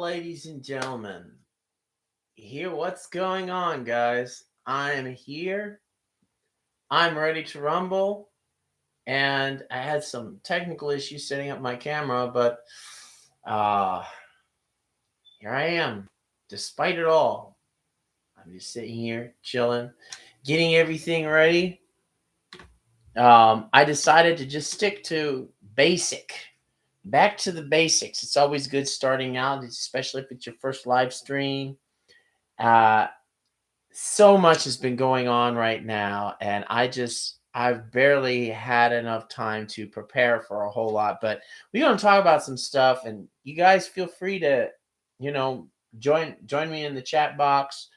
ladies and gentlemen. Here, what's going on, guys? I am here. I'm ready to rumble. And I had some technical issues setting up my camera, but uh, here I am. Despite it all, I'm just sitting here, chilling, getting everything ready. I decided to just stick to basic. Back to the basics. It's always good starting out, especially if it's your first live stream. Uh, so much has been going on right now, and I've barely had enough time to prepare for a whole lot. But we're going to talk about some stuff, and you guys feel free to, you know, join me in the chat box.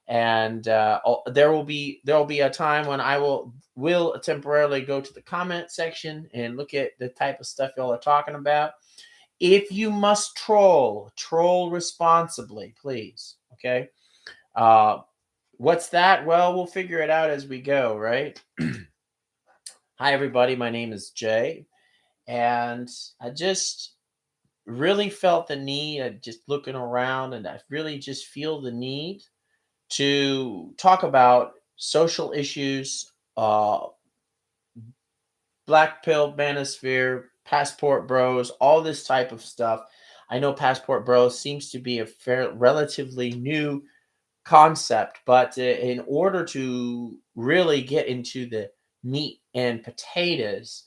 And there will be a time when I will temporarily go to the comment section and look at the type of stuff y'all are talking about. If you must troll responsibly, please. Okay. Uh, What's that? Well, we'll figure it out as we go, right? Hi, everybody. My name is Jay, and I just really felt the need, just looking around, and I really just feel the need to talk about social issues, black pill, manosphere, passport bros, all this type of stuff. I know passport bros seems to be a relatively new concept, but in order to really get into the meat and potatoes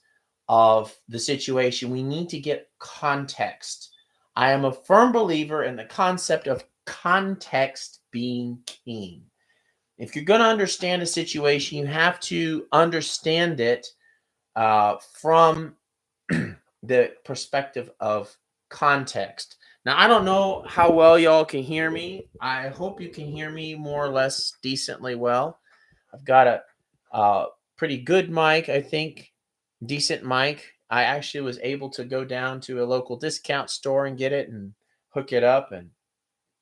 of the situation, we need to get context. I am a firm believer in the concept of context being king. If you're going to understand a situation, you have to understand it from the perspective of context. Now, I don't know how well y'all can hear me. I hope you can hear me more or less decently well. I've got a pretty good mic, I think, decent mic. I actually was able to go down to a local discount store and get it and hook it up and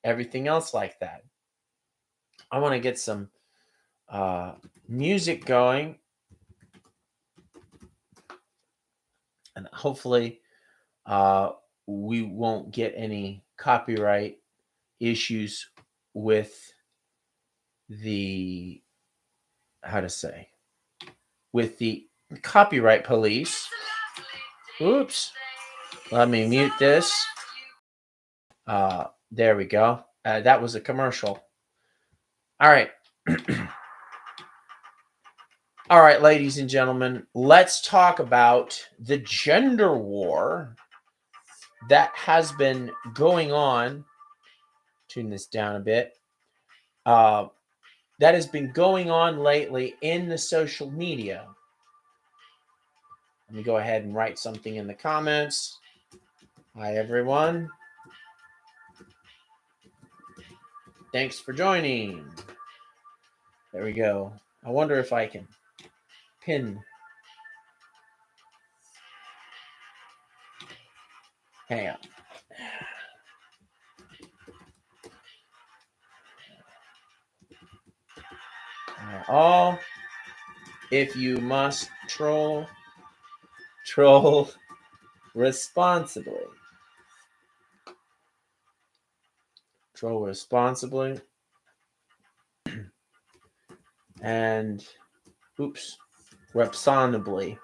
everything else like that. I want to get some music going, and hopefully we won't get any copyright issues with the with the copyright police. Oops. Let me mute this. There we go. That was a commercial. All right. All right, ladies and gentlemen, let's talk about the gender war that has been going on. Tune this down a bit. That has been going on lately in the social media. Let me go ahead and write something in the comments. Hi, everyone. Thanks for joining. There we go. I wonder if I can pin. Hang on. Oh, if you must troll responsibly. Troll responsibly. And, oops, responsibly.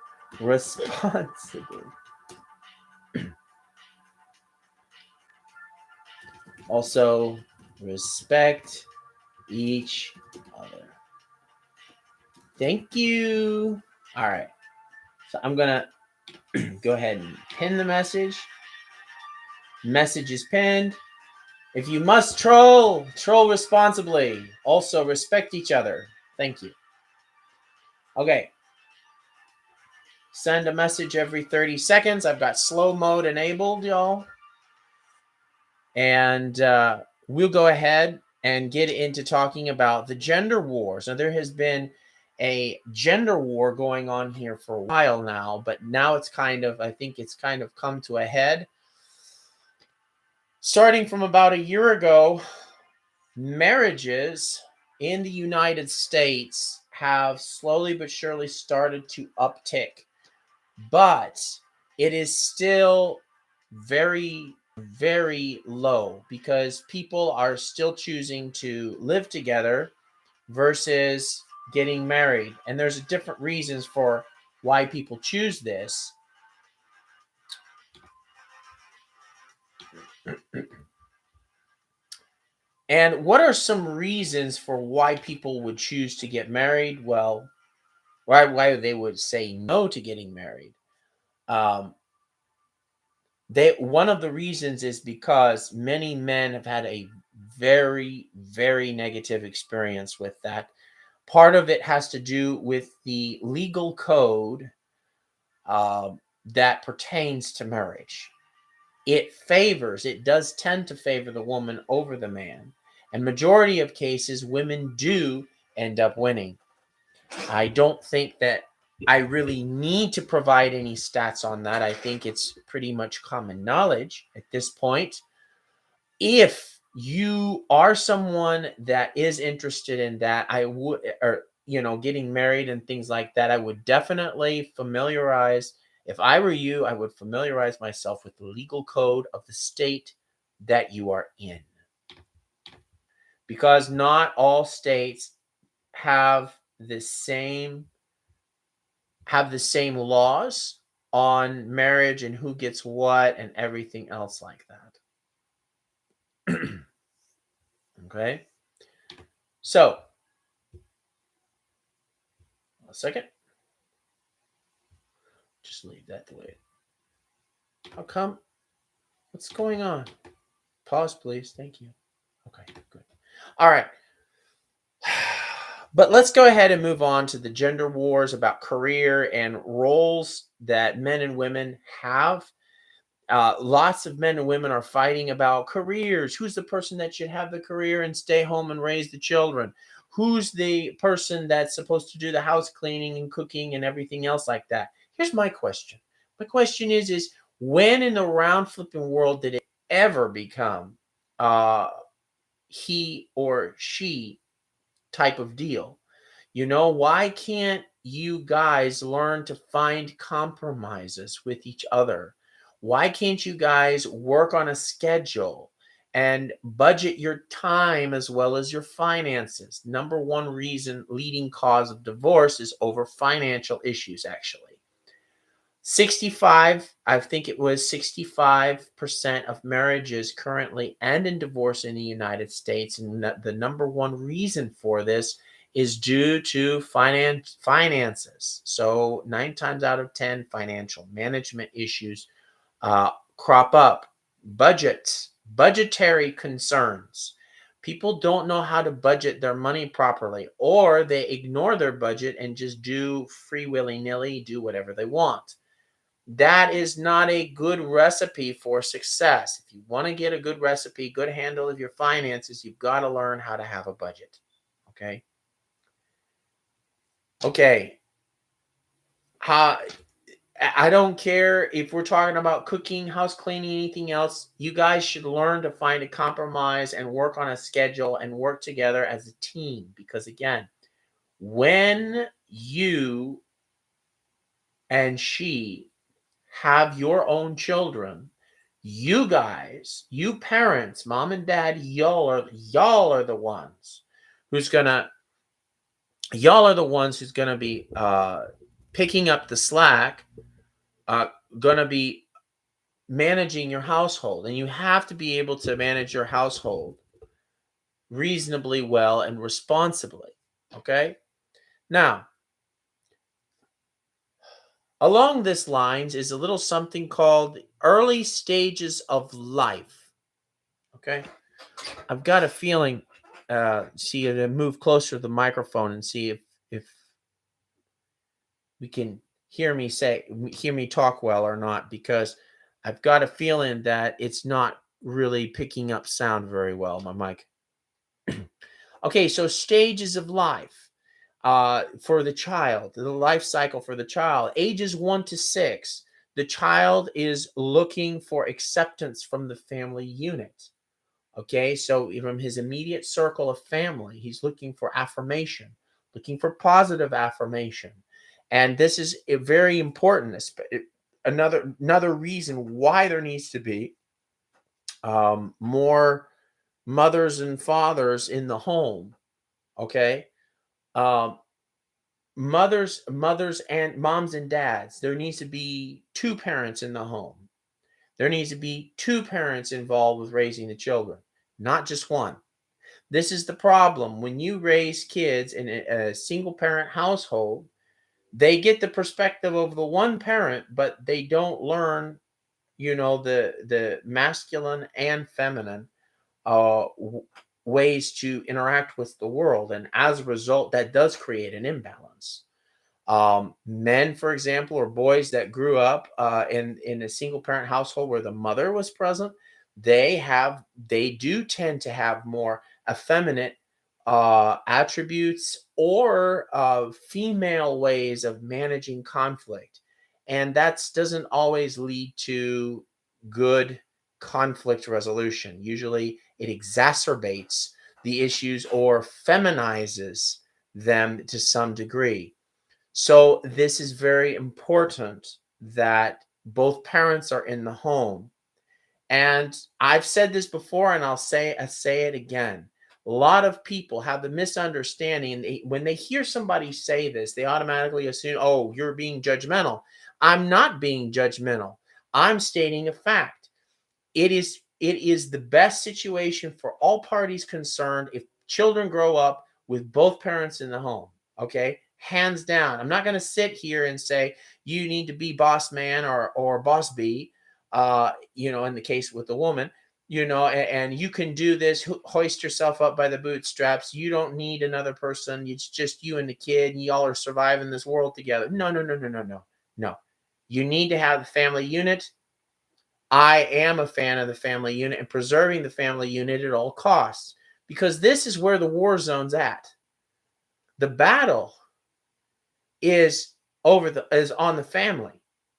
Also, respect each other. Thank you. All right. So I'm going to go ahead and pin the message. Message is pinned. If you must troll responsibly. Also, respect each other. Thank you. Okay. Send a message every 30 seconds. I've got slow mode enabled, y'all. And we'll go ahead and get into talking about the gender wars. Now, there has been a gender war going on here for a while now, but now I think it's kind of come to a head. Starting from about a year ago, marriages in the United States have slowly but surely started to uptick, but it is still very very low because people are still choosing to live together versus getting married. And there's different reasons for why people choose this. And what are some reasons for why people would choose to get married? Well, why they would say no to getting married. Um, one of the reasons is because many men have had a very, very negative experience with that. Part of it has to do with the legal code that pertains to marriage. It does tend to favor the woman over the man. And majority of cases, women do end up winning. I don't think that I really need to provide any stats on that. I think it's pretty much common knowledge at this point. If you are someone that is interested in that, I would, or getting married and things like that, I would definitely familiarize. If I were you, I would familiarize myself with the legal code of the state that you are in, because not all states have the same laws on marriage and who gets what and everything else like that. Okay, so a second. Just leave that the way. How come? What's going on? Pause, please. Thank you. Okay, good. All right. But let's go ahead and move on to the gender wars about career and roles that men and women have. Lots of men and women are fighting about careers. Who's the person that should have the career and stay home and raise the children? Who's the person that's supposed to do the house cleaning and cooking and everything else like that? Here's my question. My question is when in the round flipping world did it ever become he or she type of deal? Why can't you guys learn to find compromises with each other? Why can't you guys work on a schedule and budget your time as well as your finances? Number one reason, leading cause of divorce is over financial issues, actually. I think it was 65% of marriages currently end in divorce in the United States. And the number one reason for this is due to finances. So 9 times out of 10, financial management issues crop up. Budgetary concerns. People don't know how to budget their money properly, or they ignore their budget and just do free willy-nilly, do whatever they want. That is not a good recipe for success. If you want to get a good recipe, good handle of your finances, you've got to learn how to have a budget. Okay. Okay. I don't care if we're talking about cooking, house cleaning, anything else. You guys should learn to find a compromise and work on a schedule and work together as a team. Because again, when you and she have your own children, you guys, you parents, mom and dad, y'all are the ones who's gonna be picking up the slack, gonna be managing your household, and you have to be able to manage your household reasonably well and responsibly. Okay, now along this lines is a little something called early stages of life. Okay, I've got a feeling. See, to move closer to the microphone and see if we can hear me talk well or not, because I've got a feeling that it's not really picking up sound very well, my mic. Okay, so stages of life for the child, the life cycle for the child, ages 1 to 6. The child is looking for acceptance from the family unit. Okay, so from his immediate circle of family, he's looking for affirmation, looking for positive affirmation. And this is very important. Another reason why there needs to be more mothers and fathers in the home. Okay. Um, mothers and moms and dads. There needs to be two parents in the home. There needs to be two parents involved with raising the children, not just one. This is the problem. When you raise kids in a single parent household, they get the perspective of the one parent, but they don't learn, the masculine and feminine ways to interact with the world. And as a result, that does create an imbalance. Men, for example, or boys that grew up in a single parent household where the mother was present, they do tend to have more effeminate attributes or female ways of managing conflict, and that doesn't always lead to good conflict resolution. Usually, it exacerbates the issues or feminizes them to some degree. So this is very important that both parents are in the home. And I've said this before, and I say it again. A lot of people have the misunderstanding, and when they hear somebody say this, they automatically assume, "Oh, you're being judgmental." I'm not being judgmental. I'm stating a fact. It is the best situation for all parties concerned if children grow up with both parents in the home. Okay, hands down. I'm not going to sit here and say you need to be boss man or boss B. In the case with the woman, and you can do this. Hoist yourself up by the bootstraps. You don't need another person. It's just you and the kid, and y'all are surviving this world together. No, no, no, no, no, no, no. You need to have the family unit. I am a fan of the family unit and preserving the family unit at all costs, because this is where the war zone's at. The battle is is on the family.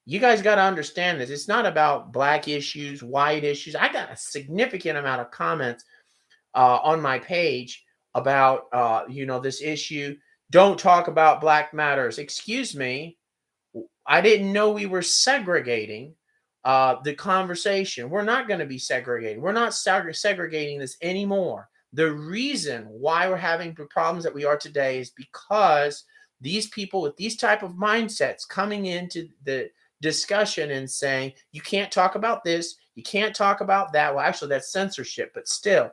You guys got to understand this. It's not about black issues, white issues. I got a significant amount of comments on my page about this issue. Don't talk about Black matters. Excuse me. I didn't know we were segregating the conversation. We're not going to be segregating. We're not segregating this anymore. The reason why we're having the problems that we are today is because these people with these type of mindsets coming into the discussion and saying, you can't talk about this, you can't talk about that. Well, actually, that's censorship, but still,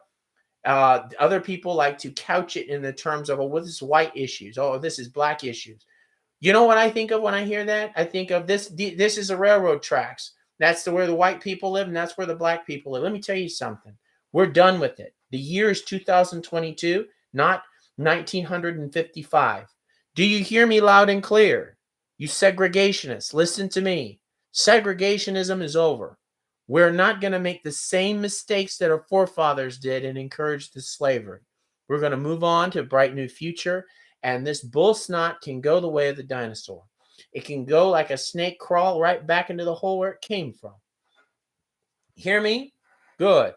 other people like to couch it in the terms of, oh, well, this is white issues. Oh, this is black issues. You know what I think of when I hear that? I think of this. This is the railroad tracks. That's where the white people live, and that's where the black people live. Let me tell you something. We're done with it. The year is 2022, not 1955. Do you hear me loud and clear? You segregationists, listen to me. Segregationism is over. We're not going to make the same mistakes that our forefathers did and encourage the slavery. We're going to move on to a bright new future, and this bull snot can go the way of the dinosaur. It can go like a snake, crawl right back into the hole where it came from. Hear me? Good.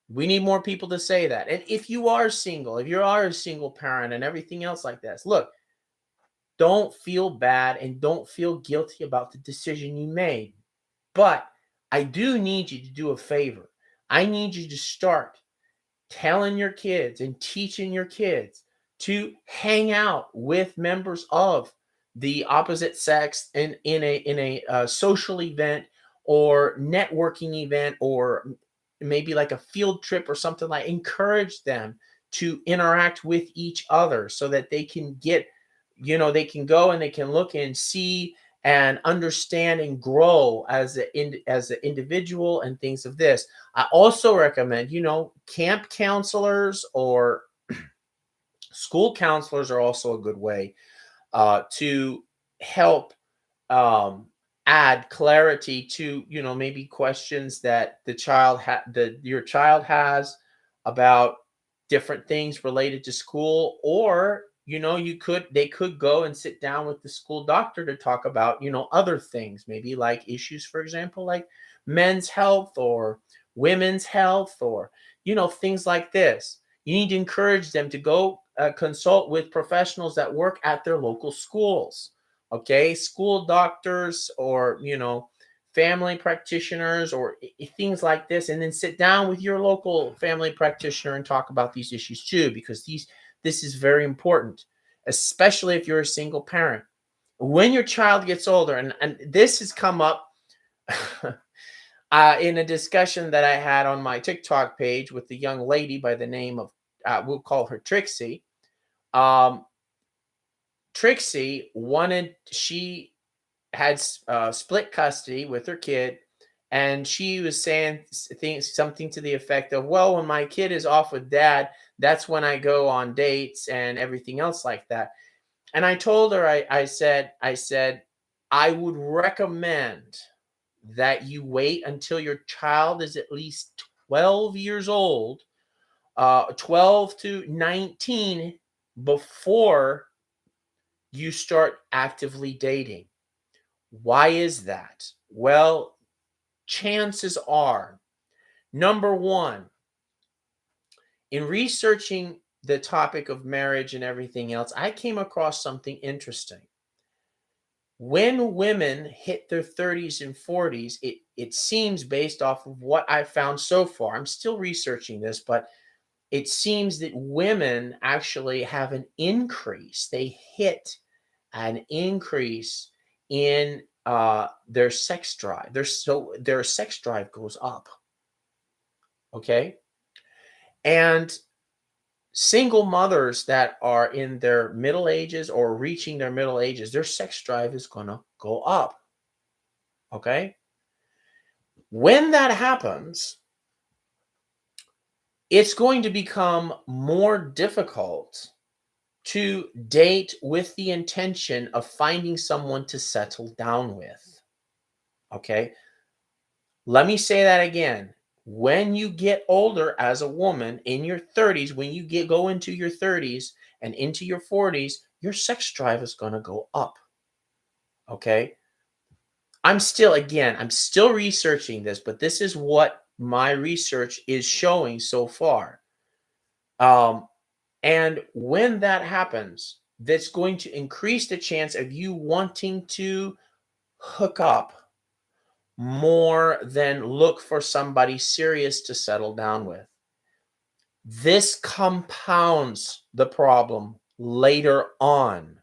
We need more people to say that. And if you are single, if you are a single parent and everything else like this, look, don't feel bad and don't feel guilty about the decision you made. But I do need you to do a favor. I need you to start telling your kids and teaching your kids to hang out with members of the opposite sex in a social event or networking event, or maybe like a field trip or something. Like, encourage them to interact with each other so that they can get, they can go and they can look and see and understand and grow as as an individual and things of this. I also recommend, camp counselors or school counselors are also a good way to help um, add clarity to, maybe questions that your child has about different things related to school. Or they could go and sit down with the school doctor to talk about, other things, maybe like issues, for example, like men's health or women's health, or things like this. You need to encourage them to go consult with professionals that work at their local schools. Okay, school doctors or family practitioners or things like this, and then sit down with your local family practitioner and talk about these issues too, because this is very important, especially if you're a single parent. When your child gets older, and this has come up in a discussion that I had on my TikTok page with the young lady by the name of, we'll call her Trixie. Um, Trixie she had split custody with her kid, and she was saying things, something to the effect of, well, when my kid is off with dad, that's when I go on dates and everything else like that. And I told her, I said, I would recommend that you wait until your child is at least 12 years old, 12 to 19, before you start actively dating. Why is that? Well, chances are, number one, in researching the topic of marriage and everything else, I came across something interesting. When women hit their 30s and 40s, it seems, based off of what I found so far, I'm still researching this, but it seems that women actually have an increase. They hit an increase in their sex drive. Their sex drive goes up. Okay. And single mothers that are in their middle ages or reaching their middle ages, their sex drive is going to go up. Okay. When that happens, it's going to become more difficult to date with the intention of finding someone to settle down with. Okay. Let me say that again. When you get older as a woman in your 30s, when you go into your 30s and into your 40s, your sex drive is going to go up. Okay. I'm still researching this, but this is what my research is showing so far. And when that happens, that's going to increase the chance of you wanting to hook up more than look for somebody serious to settle down with. This compounds the problem later on.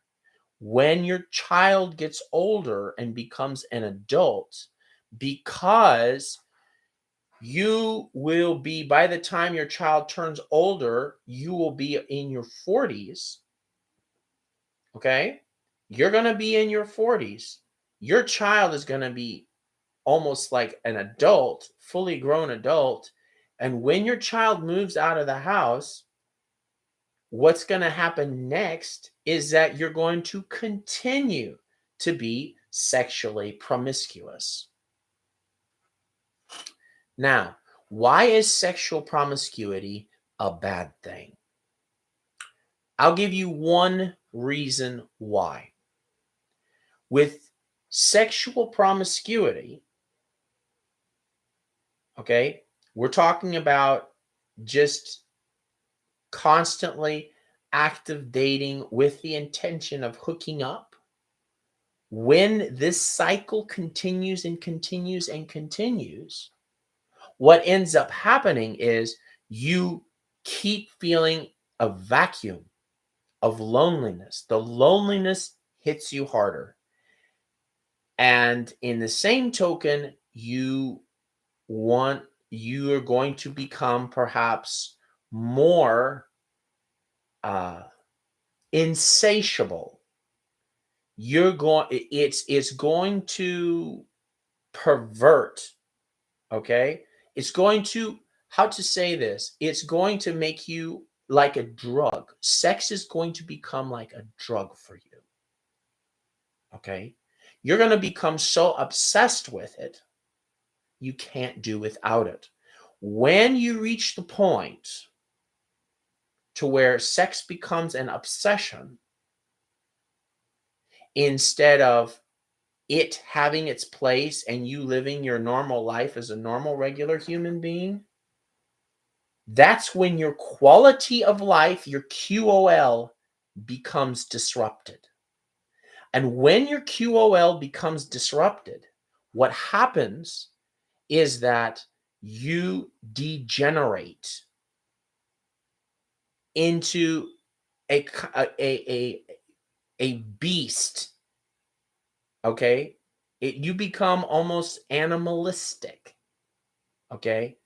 When your child gets older and becomes an adult, because you will be, by the time your child turns older, you will be in your 40s. Okay. You're going to be in your 40s. Your child is going to be almost like an adult, fully grown adult. And when your child moves out of the house, what's going to happen next is that you're going to continue to be sexually promiscuous. Now, why is sexual promiscuity a bad thing? I'll give you one reason why. With sexual promiscuity, okay, we're talking about just constantly active dating with the intention of hooking up. When this cycle continues and continues and continues, what ends up happening is you keep feeling a vacuum of loneliness. The loneliness hits you harder. And in the same token, you are going to become perhaps more insatiable. It's going to pervert. Okay. It's going to, how to say this? It's going to make you like a drug. Sex is going to become like a drug for you. Okay. You're going to become so obsessed with it, you can't do without it. When you reach the point to where sex becomes an obsession, instead of it having its place and you living your normal life as a normal, regular human being, that's when your quality of life, your QOL, becomes disrupted. And when your QOL becomes disrupted, what happens is that you degenerate into a a beast. Okay, you become almost animalistic. Okay,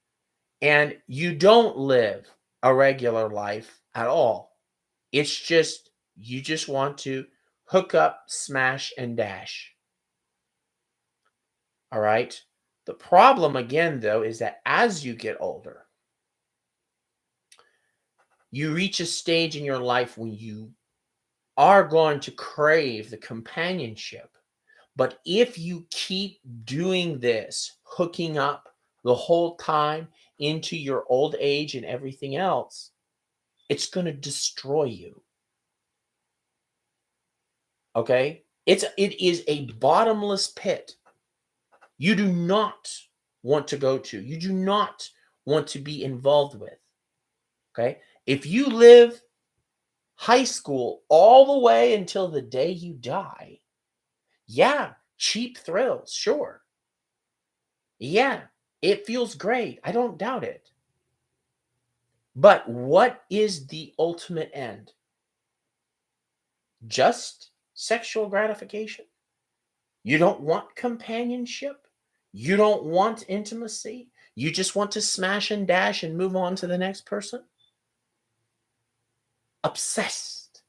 and you don't live a regular life at all. It's just you just want to hook up, smash, and dash. All right. The problem again, though, is that as you get older, you reach a stage in your life when you are going to crave the companionship. But if you keep doing this, hooking up the whole time into your old age and everything else, it's going to destroy you. Okay? It is a bottomless pit. You do not want to go to. You do not want to be involved with. Okay? If you live high school all the way until the day you die, yeah, cheap thrills, sure. Yeah, it feels great. I don't doubt it. But what is the ultimate end? Just sexual gratification? You don't want companionship? You don't want intimacy? You just want to smash and dash and move on to the next person? Obsessed,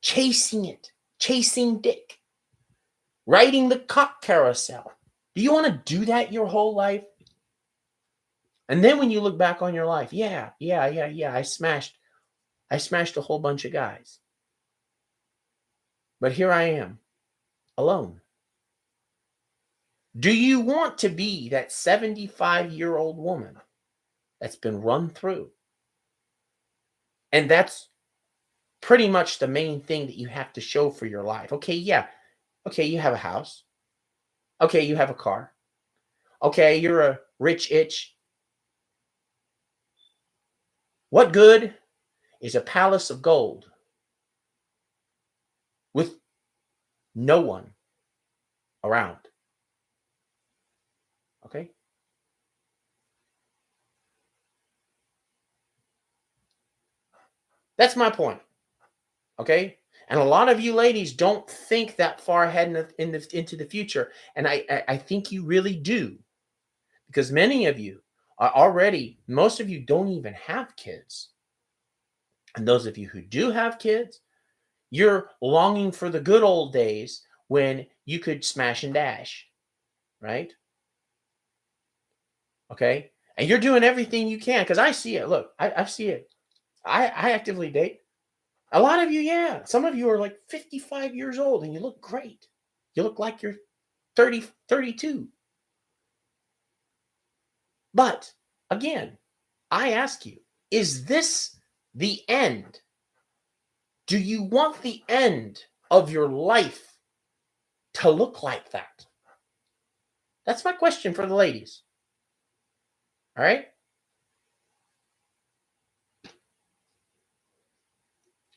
chasing it, chasing dick, riding the cock carousel. Do you want to do that your whole life? And then when you look back on your life, yeah, I smashed a whole bunch of guys. But here I am, alone. Do you want to be that 75-year-old woman that's been run through? And that's pretty much the main thing that you have to show for your life. Okay, yeah. Okay, you have a house. Okay, you have a car. Okay, you're a rich itch. What good is a palace of gold with no one around? Okay? That's my point. Okay? And a lot of you ladies don't think that far ahead into the future. And I think you really do. Because many of you are already, most of you don't even have kids. And those of you who do have kids, you're longing for the good old days when you could smash and dash, right? Okay? And you're doing everything you can because I see it. Look, I see it. I actively date. A lot of you, yeah. Some of you are like 55 years old and you look great. You look like you're 30, 32. But again, I ask you, is this the end? Do you want the end of your life to look like that? That's my question for the ladies. All right?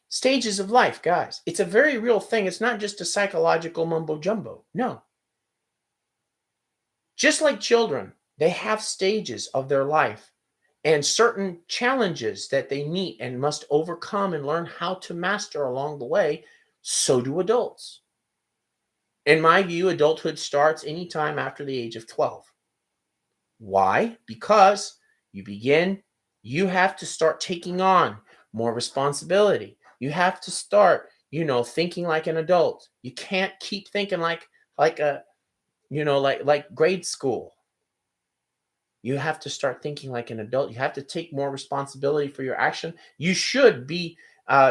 Stages of life, guys. It's a very real thing. It's not just a psychological mumbo jumbo. No. Just like children, they have stages of their life and certain challenges that they meet and must overcome and learn how to master along the way. So do adults. In my view, adulthood starts anytime after the age of 12. Why? Because you have to start taking on more responsibility. You have to start, thinking like an adult. You can't keep thinking like a, like grade school. You have to start thinking like an adult. You have to take more responsibility for your action. You should be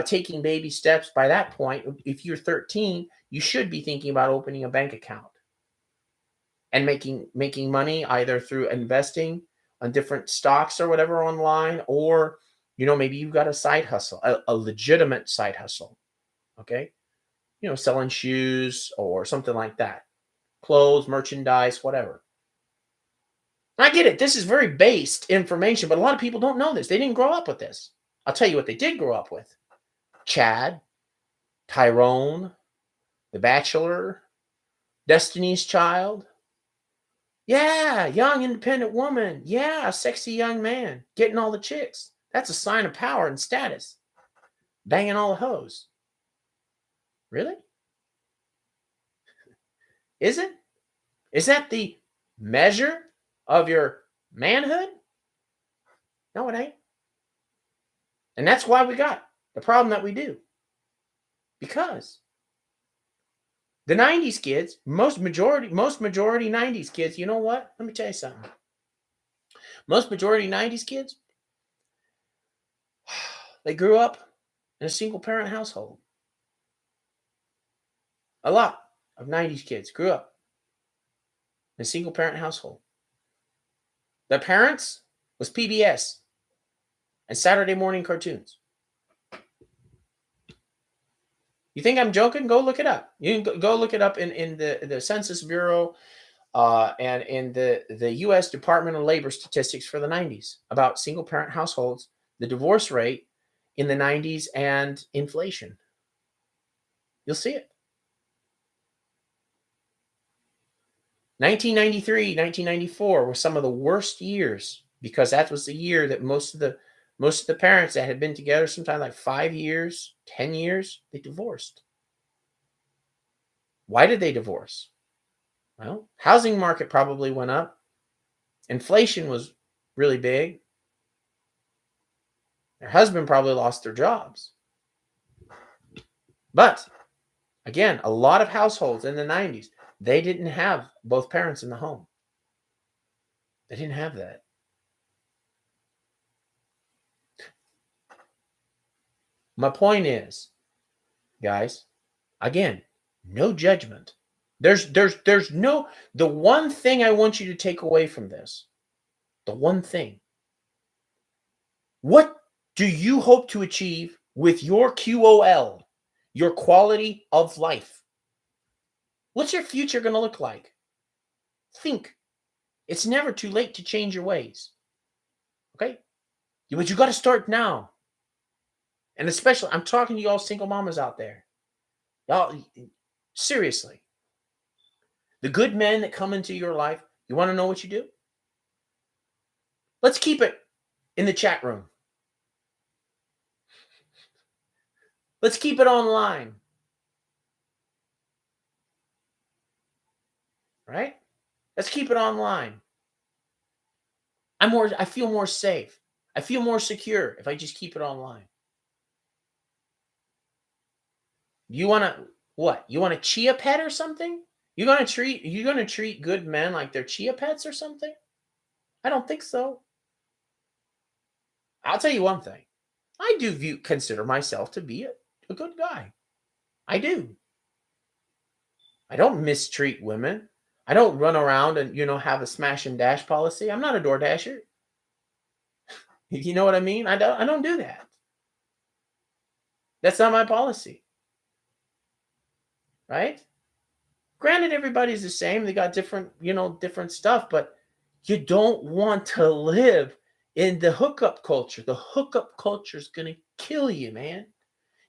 taking baby steps by that point. If you're 13, you should be thinking about opening a bank account and making money either through investing on different stocks or whatever online, or maybe you've got a side hustle, a legitimate side hustle. Okay, selling shoes or something like that, clothes, merchandise, whatever. I get it. This is very based information, but a lot of people don't know this. They didn't grow up with this. I'll tell you what they did grow up with: Chad, Tyrone, The Bachelor, Destiny's Child. Yeah, young independent woman. Yeah, sexy young man getting all the chicks. That's a sign of power and status. Banging all the hoes. Really? Is it? Is that the measure of your manhood? No, it ain't. And that's why we got the problem that we do. Because the 90s kids, most majority 90s kids, you know what? Let me tell you something. Most majority 90s kids, they grew up in a single parent household. A lot of 90s kids grew up in a single parent household. Their parents was PBS and Saturday morning cartoons. You think I'm joking? Go look it up. You can go look it up in the Census Bureau and in the U.S. Department of Labor statistics for the 90s about single parent households, the divorce rate in the 90s, and inflation. You'll see it. 1993, 1994 were some of the worst years because that was the year that most of the parents that had been together sometime like 5 years, 10 years, they divorced. Why did they divorce? Well, housing market probably went up. Inflation was really big. Their husband probably lost their jobs. But again, a lot of households in the 90s, they didn't have both parents in the home. They didn't have that. My point is, guys, again, no judgment. There's no, the one thing I want you to take away from this, the one thing, what do you hope to achieve with your QOL, your quality of life? What's your future going to look like? Think. It's never too late to change your ways. Okay? But you got to start now. And especially, I'm talking to y'all single mamas out there. Y'all, seriously. The good men that come into your life, you want to know what you do? Let's keep it in the chat room. Let's keep it online. Right? Let's keep it online. I feel more safe. I feel more secure if I just keep it online. You want to what? You want a chia pet or something? You're going to treat good men like they're chia pets or something? I don't think so. I'll tell you one thing. I do consider myself to be a good guy. I do. I don't mistreat women. I don't run around and, have a smash and dash policy. I'm not a door dasher. You know what I mean? I don't do that. That's not my policy. Right? Granted, everybody's the same. They got different stuff, but you don't want to live in the hookup culture. The hookup culture is going to kill you, man.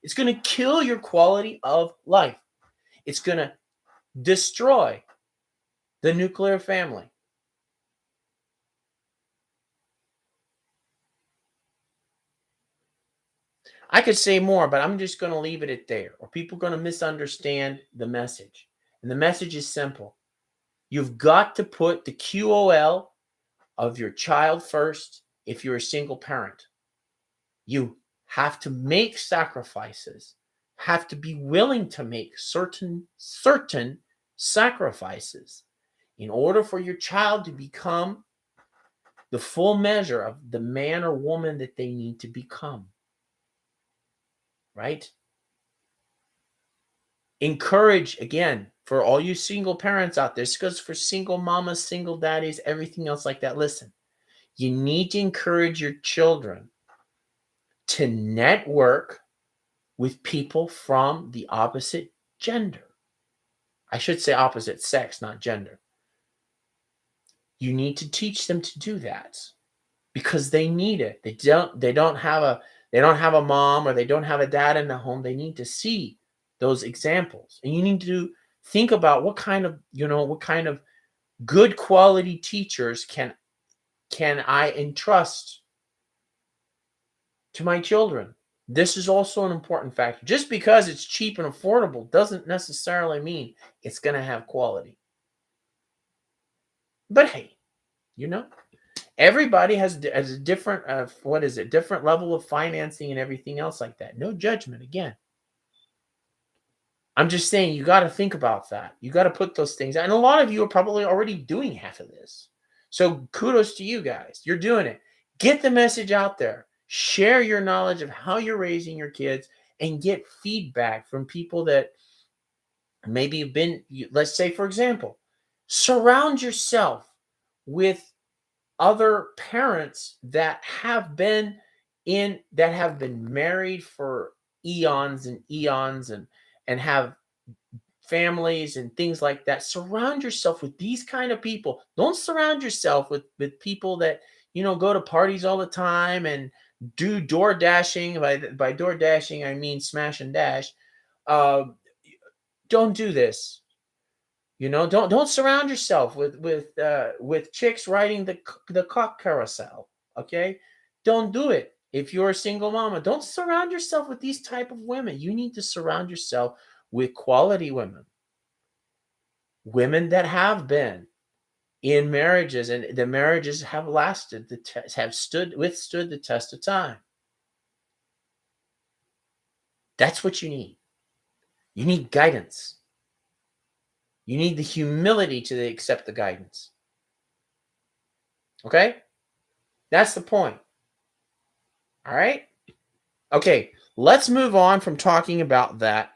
It's going to kill your quality of life. It's going to destroy the nuclear family. I could say more, but I'm just going to leave it at there, or people are going to misunderstand the message. And the message is simple. You've got to put the QOL of your child first if you're a single parent. You have to make sacrifices, have to be willing to make certain sacrifices in order for your child to become the full measure of the man or woman that they need to become. Right? Encourage, again, for all you single parents out there, this goes for single mamas, single daddies, everything else like that. Listen, you need to encourage your children to network with people from the opposite gender. I should say opposite sex, not gender. You need to teach them to do that because they need it. They don't have a mom or they don't have a dad in the home. They need to see those examples. And you need to think about what kind of good quality teachers can I entrust to my children? This is also an important factor. Just because it's cheap and affordable doesn't necessarily mean it's going to have quality. But hey, you know, everybody has a different different level of financing and everything else like that. No judgment again. I'm just saying you got to think about that. You got to put those things. And a lot of you are probably already doing half of this. So kudos to you guys. You're doing it. Get the message out there. Share your knowledge of how you're raising your kids and get feedback from people that maybe have been, let's say, for example, surround yourself with other parents that have been married for eons and eons and have families and things like that. Surround yourself with these kind of people. Don't surround yourself with people that go to parties all the time and do door dashing. By door dashing I mean smash and dash. uh, don't do this. Don't surround yourself with chicks riding the cock carousel. Okay, don't do it. If you're a single mama, don't surround yourself with these type of women. You need to surround yourself with quality women that have been in marriages, and the marriages have lasted the test, have withstood the test of time. That's what you need. You need guidance. You need the humility to accept the guidance. Okay, that's the point. All right. Okay, let's move on from talking about that.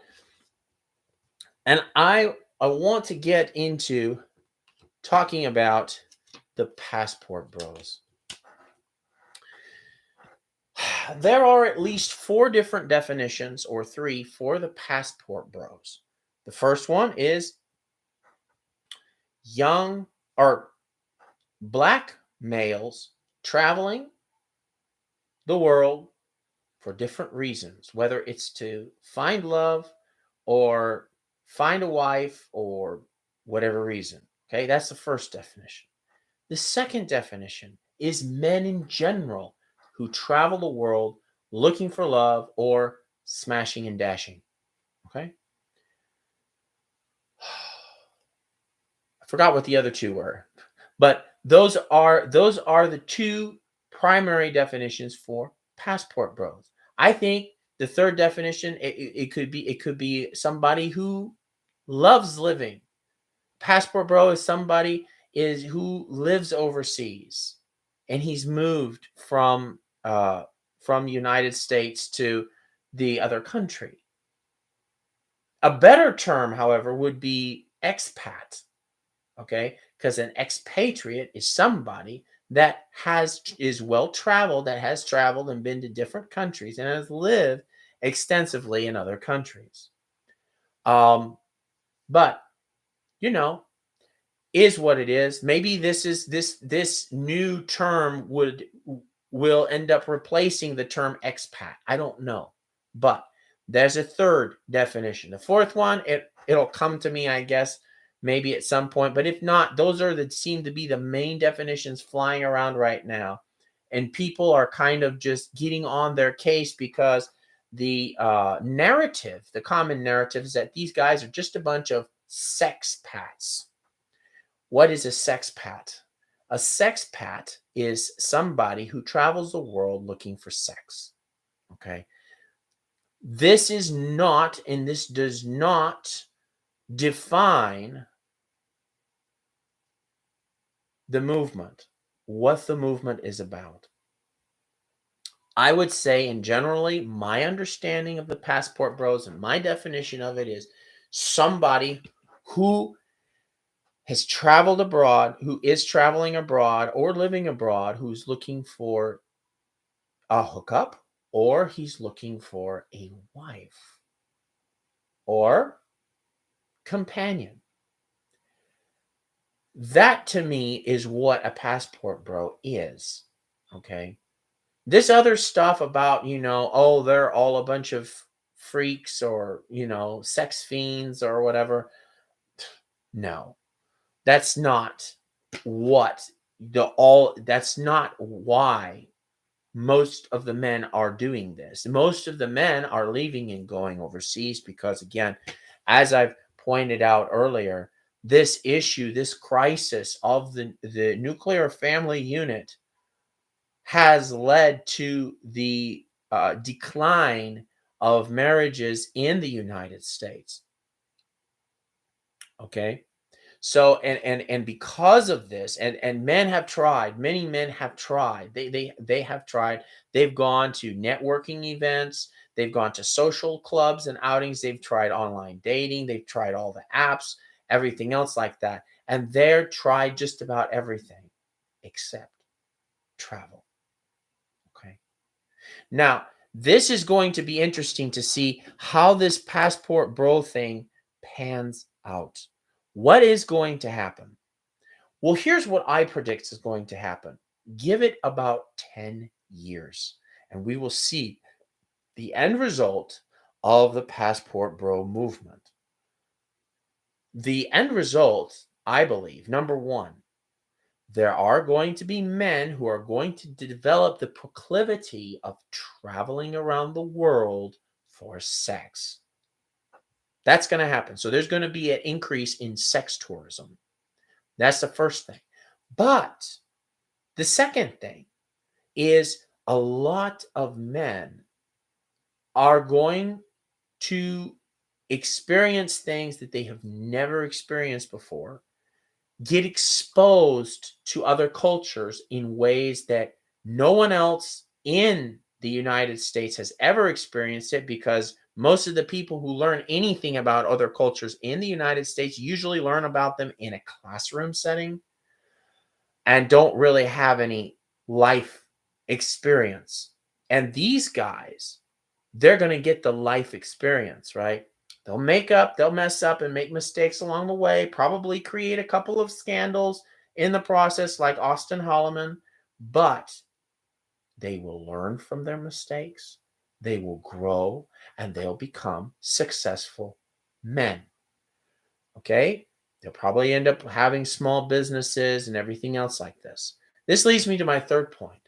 And I want to get into talking about the passport bros. There are at least 4 different definitions, or 3, for the passport bros. The first one is young or black males traveling the world for different reasons, whether it's to find love or find a wife or whatever reason. Okay, that's the first definition. The second definition is men in general who travel the world looking for love or smashing and dashing. Okay, I forgot what the other 2 were, but those are the 2 primary definitions for passport bros. I think the third definition, it could be somebody who loves living. Passport bro is somebody is who lives overseas, and he's moved from United States to the other country. A better term, however, would be expat. Okay, because an expatriate is somebody that is well traveled, that has traveled and been to different countries and has lived extensively in other countries. But you know, is what it is. Maybe this new term will end up replacing the term expat. I don't know, but there's a third definition. The fourth one, it'll come to me, I guess, maybe at some point. But if not, those seem to be the main definitions flying around right now, and people are kind of just getting on their case because the common narrative, is that these guys are just a bunch of sex pats. What is a sexpat? A sexpat is somebody who travels the world looking for sex. Okay. This is not, and this does not define the movement, what the movement is about. I would say, and generally, my understanding of the passport bros and my definition of it is somebody who has traveled abroad, who is traveling abroad or living abroad, who's looking for a hookup, or he's looking for a wife or companion. That to me is what a passport bro is. Okay. This other stuff about, oh, they're all a bunch of freaks or, sex fiends or whatever. No, that's not what that's not why most of the men are doing this. Most of the men are leaving and going overseas because, again, as I've pointed out earlier, this issue, this crisis of the nuclear family unit has led to the decline of marriages in the United States. Okay. So and because of this, and men have tried, many men have tried. They have tried. They've gone to networking events, they've gone to social clubs and outings, they've tried online dating, they've tried all the apps, everything else like that. And they're tried just about everything except travel. Okay. Now, this is going to be interesting to see how this passport bro thing pans out. What is going to happen? Well, here's what I predict is going to happen. Give it about 10 years, and we will see the end result of the passport bro movement. The end result, I believe, number one, there are going to be men who are going to develop the proclivity of traveling around the world for sex. That's going to happen. So there's going to be an increase in sex tourism. That's the first thing. But the second thing is a lot of men are going to experience things that they have never experienced before, get exposed to other cultures in ways that no one else in the United States has ever experienced it, because most of the people who learn anything about other cultures in the United States usually learn about them in a classroom setting and don't really have any life experience. And these guys, they're going to get the life experience, right? They'll mess up and make mistakes along the way, probably create a couple of scandals in the process, like Austin Holloman, but they will learn from their mistakes, they will grow, and they'll become successful men. Okay? They'll probably end up having small businesses and everything else like this. This leads me to my third point.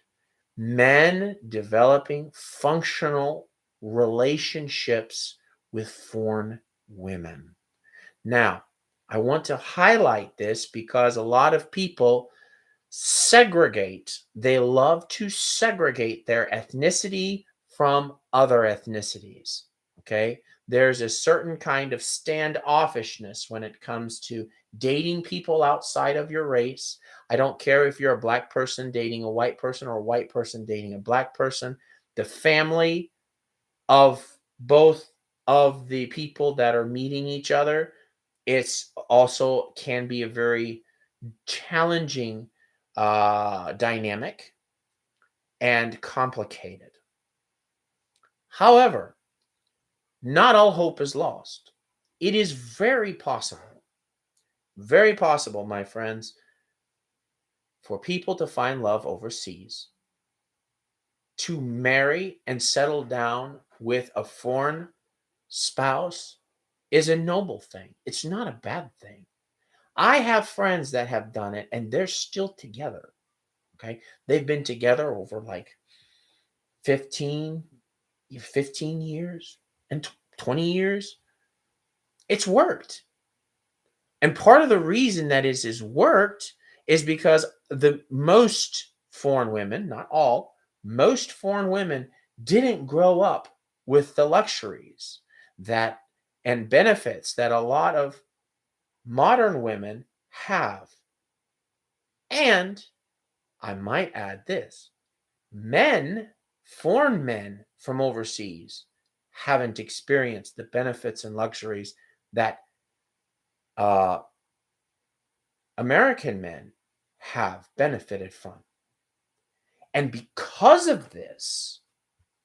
Men developing functional relationships with foreign women. Now, I want to highlight this because a lot of people segregate. They love to segregate their ethnicity from other ethnicities. Okay. There's a certain kind of standoffishness when it comes to dating people outside of your race. I don't care if you're a black person dating a white person or a white person dating a black person. The family of both of the people that are meeting each other, it's also can be a very challenging dynamic and complicated. However, not all hope is lost. It is very possible, my friends, for people to find love overseas, to marry and settle down with a foreign spouse is a noble thing. It's not a bad thing. I have friends that have done it and they're still together. Okay. They've been together over like 15, 15 years and 20 years. It's worked. And part of the reason that is worked is because the most foreign women, not all, most foreign women didn't grow up with the luxuries that and benefits that a lot of modern women have. And I might add this: men, foreign men from overseas, haven't experienced the benefits and luxuries that uh, American men have benefited from. And because of this,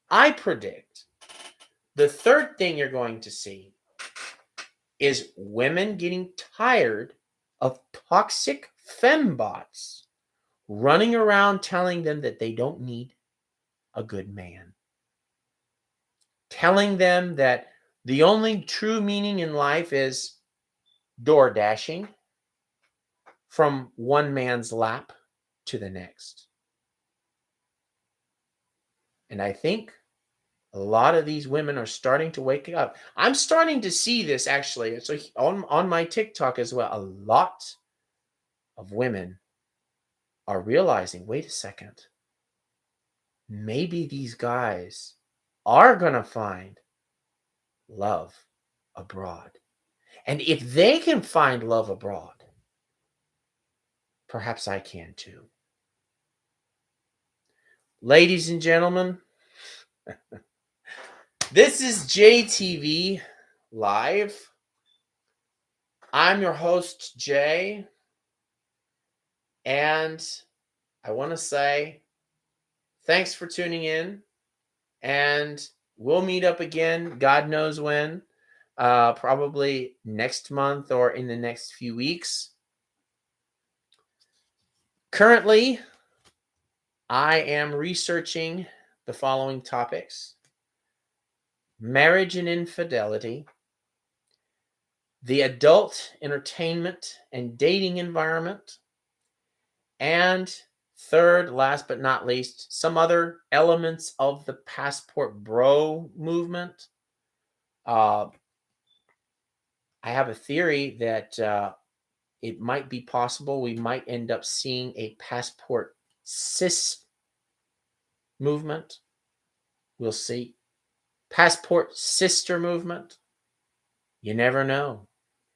I predict the third thing you're going to see is women getting tired of toxic fembots running around telling them that they don't need a good man, telling them that the only true meaning in life is door dashing, from one man's lap to the next. And I think a lot of these women are starting to wake up. I'm starting to see this actually. So on my TikTok as well, a lot of women are realizing, wait a second, maybe these guys are going to find love abroad. And if they can find love abroad, perhaps I can too. Ladies and gentlemen, this is JTV Live. I'm your host, Jay. And I want to say thanks for tuning in. And we'll meet up again, God knows when, probably next month or in the next few weeks. Currently, I am researching the following topics: marriage and infidelity, the adult entertainment and dating environment, and third, last but not least, some other elements of the passport bro movement. I have a theory that it might be possible we might end up seeing a passport cis movement. We'll see. Passport sister movement. You never know.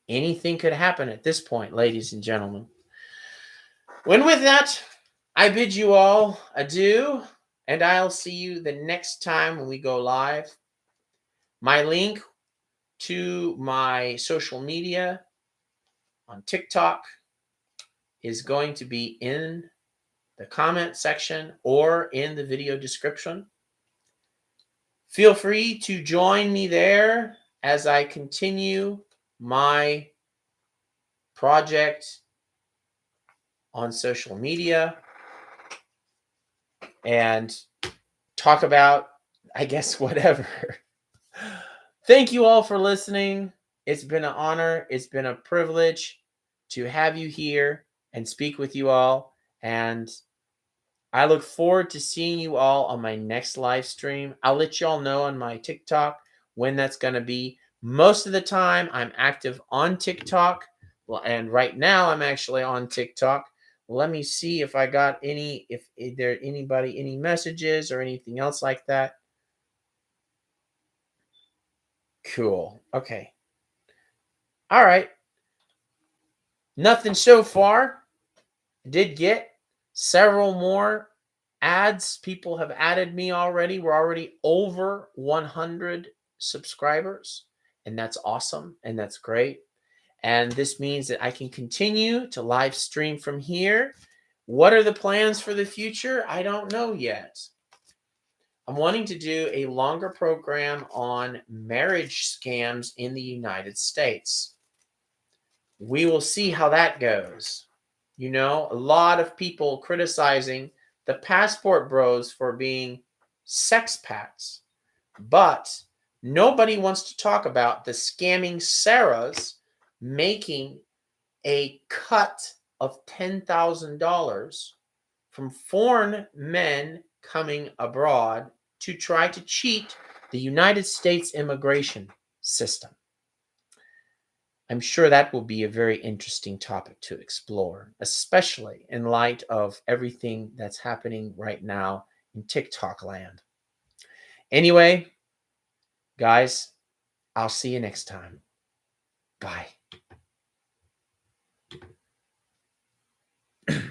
Anything could happen at this point, ladies and gentlemen. When with that, I bid you all adieu, and I'll see you the next time when we go live. My link to my social media on TikTok is going to be in the comment section or in the video description. Feel free to join me there as I continue my project on social media and talk about, I guess, whatever. Thank you all for listening. It's been an honor. It's been a privilege to have you here and speak with you all. And I look forward to seeing you all on my next live stream. I'll let you all know on my TikTok when that's going to be. Most of the time, I'm active on TikTok. Well, and right now, I'm actually on TikTok. Let me see if I got if there anybody, any messages or anything else like that. Cool. Okay. All right. Nothing so far. Did get several more ads. People have added me already. We're already over 100 subscribers, and that's awesome, and that's great. And this means that I can continue to live stream from here. What are the plans for the future? I don't know yet. I'm wanting to do a longer program on marriage scams in the United States. We will see how that goes. You know, a lot of people criticizing the passport bros for being sex packs, but nobody wants to talk about the scamming Sarahs making a cut of $10,000 from foreign men coming abroad to try to cheat the United States immigration system. I'm sure that will be a very interesting topic to explore, especially in light of everything that's happening right now in TikTok land. Anyway, guys, I'll see you next time. Bye.